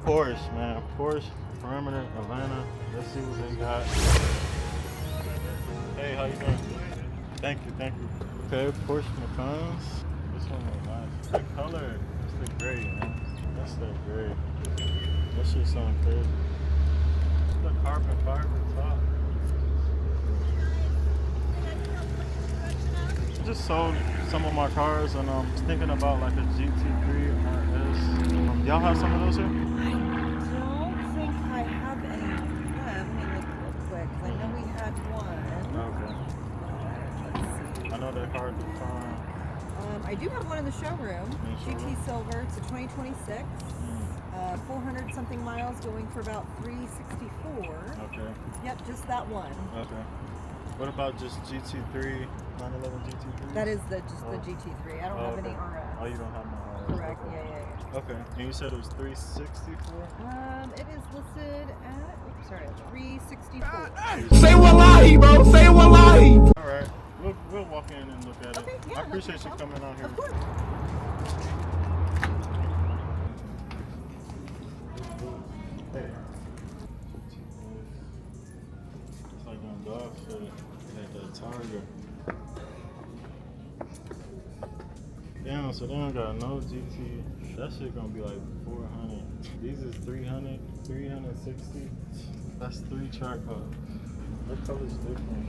Porsche, man. Porsche, Perimeter, Atlanta. Let's see what they got. Hey, how you doing? Thank you, thank you. Okay, Porsche Macans. This one was nice. The color, it's the gray, man. That's the gray. That shit sound crazy. The carbon fiber top. I just sold some of my cars and I'm thinking about like a GT3 RS. Y'all have some of those here? I don't think I have any left. Let me look real quick. I know we had one. Okay. Let's see. I know they're hard to find. I do have one in the showroom. GT Silver. It's a 2026. 400 something miles, going for about 364. Okay. Yep, just that one. Okay. What about just GT3, 911 GT3? That is just the GT3. I don't have any RS. Oh, you don't have no RS. Correct. Yeah. Okay. And you said it was 364? It is listed at, oops, sorry, 364. Say wallahi, bro. Say wallahi. All right. We'll walk in and look at it. Okay, yeah, I appreciate you coming out here. Of course. Hey. It's like on dog shit. Like that Tiger. Damn, so they don't got no GT. That shit gonna be like 400. These is 300, 360. That's 3 Trackhawk. That color's different.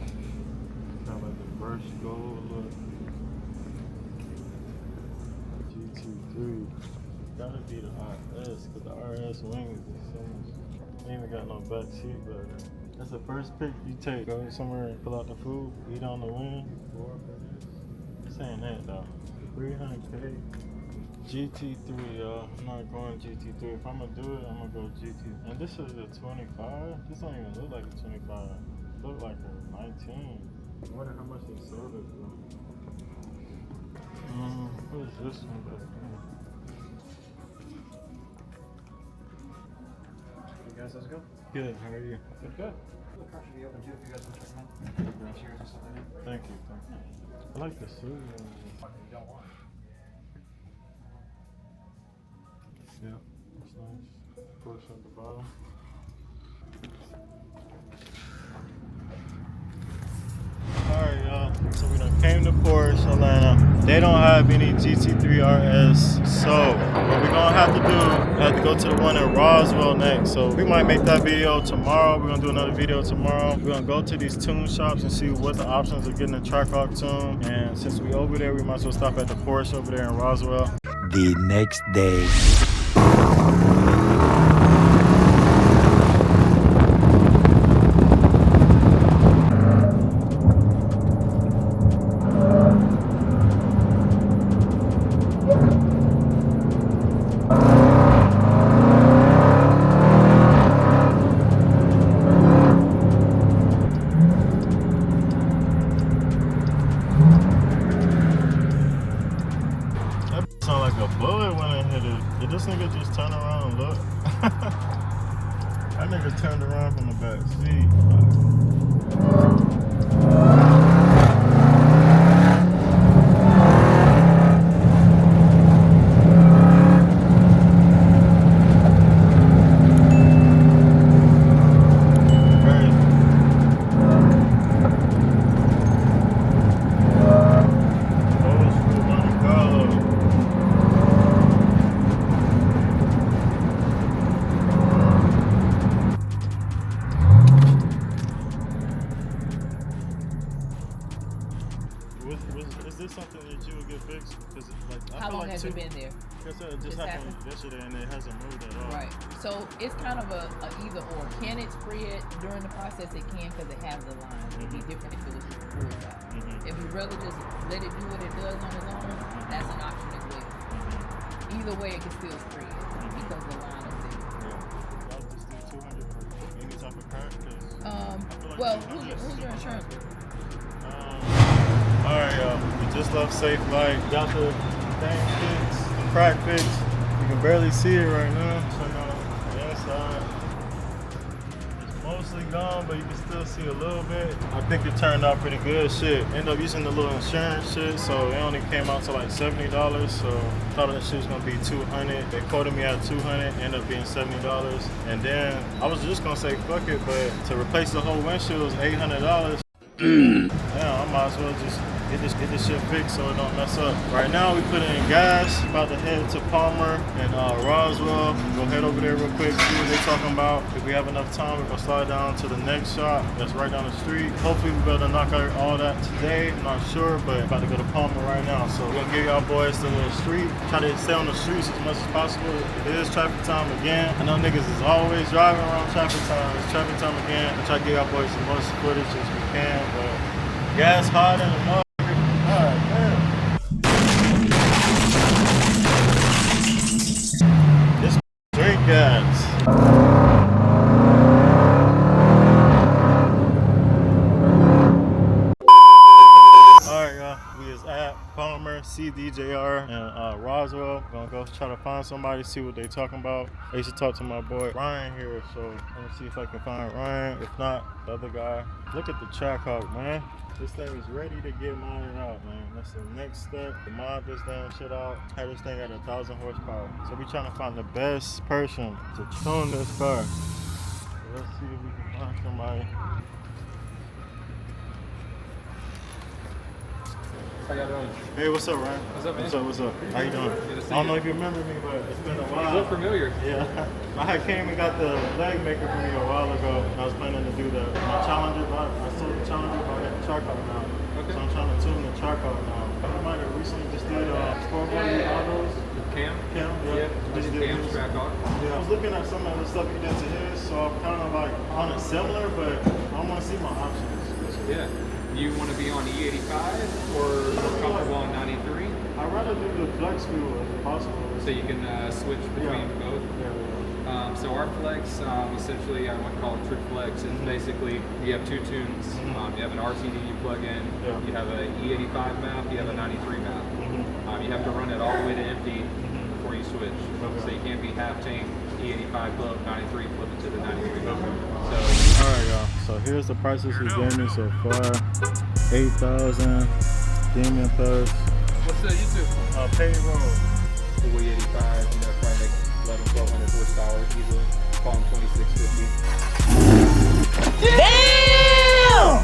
Got like the brushed gold look. GT3. Gotta be the RS, cause the RS wings is so much. They ain't even got no back seat, but that's the first pick you take. Go somewhere and pull out the food, eat on the wind. This ain't that though. 300K. GT3, y'all. I'm not going GT3. If I'm gonna do it, I'm gonna go GT. And this is a 25. This don't even look like a 25. It look like a 19. I wonder how much they sold it for. What is this one back there? You guys, how's it going? Good, how are you? Good. The car should be open too if you guys want to check them out. Cheers or something. Thank you. I like the suit. You don't want. Yeah, that's nice. Push at the bottom. Alright, y'all. So we done came to Porsche Atlanta. They don't have any GT3 RS. So what we're gonna have to do, I have to go to the one in Roswell next. So we might make that video tomorrow. We're gonna do another video tomorrow. We're gonna go to these tune shops and see what the options of getting a Trackhawk tune. And since we over there, we might as well stop at the Porsche over there in Roswell. The next day. Sound like a bullet when I hit it. Did this nigga just turn around and look? That nigga turned around from the back seat. Is this something that you would get fixed? Because like, How long has it been there? Because it just happened yesterday and it hasn't moved at all. Right. So it's kind of a either or. Can it spread during the process? It can because it has the line. It'd be different if it was pulled out. If you rather just let it do what it does on its own, that's an option as well. Either way, it can still spread because the line is there. Yeah. I'll just do 200 for any type of crack. Well, who's your insurance with? Alright, y'all. We just left Safe Light. Got the thing fixed, the crack fixed. You can barely see it right now. So, the inside. It's mostly gone, but you can still see a little bit. I think it turned out pretty good. Shit, ended up using the little insurance shit, so it only came out to like $70. So thought that shit was gonna be $200. They quoted me at $200, ended up being $70. And then I was just gonna say fuck it, but to replace the whole windshield was $800. Damn, I might as well just get this shit fixed so it don't mess up. Right now we put in gas, about to head to Palmer and Roswell. Go head over there real quick, see what they're talking about. If we have enough time, we're gonna slide down to the next shop that's right down the street. Hopefully we'll be able to knock out all that today. I'm not sure, but about to go to Palmer right now. So we're gonna give y'all boys the little street. Try to stay on the streets as much as possible. It is traffic time again. I know niggas is always driving around traffic time. It's traffic time again. I try to give y'all boys as much footage as we can, but gas hot in the mud. This drink gas. Alright y'all, we is at Palmer, CDJR, and Roswell. We're gonna go try to find somebody, see what they talking about. I used to talk to my boy Ryan here, so I'm gonna see if I can find Ryan. If not, the other guy. Look at the Trackhawk, man. This thing is ready to get modded out, man. That's the next step. To mod this damn shit out. Have this thing at 1,000 horsepower. So we trying to find the best person to tune this car. So let's see if we can find somebody. How y'all doing? Hey, what's up, Ryan? What's up, man? What's up? How you doing? Good to see I don't know you. if you remember me, but it's been a while. You look familiar. Yeah. I had came and got the leg maker for me a while ago. I was planning to do my Challenger, but I sold the Challenger, but I got the Trackhawk now. Okay. So I'm trying to tune the Trackhawk now. I might have recently just did scoreboard models. Cam? Cam, Yeah, Just just did Cam's his. Trackhawk. Yeah, I was looking at some of the stuff you did to his, so I'm kind of like on it similar, but I want to see my options. Yeah. You want to be on E85 or more comfortable on 93? I'd rather do the flex fuel if possible. So you can switch between both? So our flex, essentially I would call it Trick Flex, is basically you have two tunes. You have an RTD you plug in, you have an E85 map, you have a 93 map. You have to run it all the way to empty before you switch. So you can't be half tank, E85 flip, 93 flip it to the 93 map. So, alright y'all, so here's the prices he gave me so far. 8,000, Demon Plus. what's the YouTube? Payroll. The way 85, you know, probably make 1,100 horsepower easily. Call them 2650. Damn!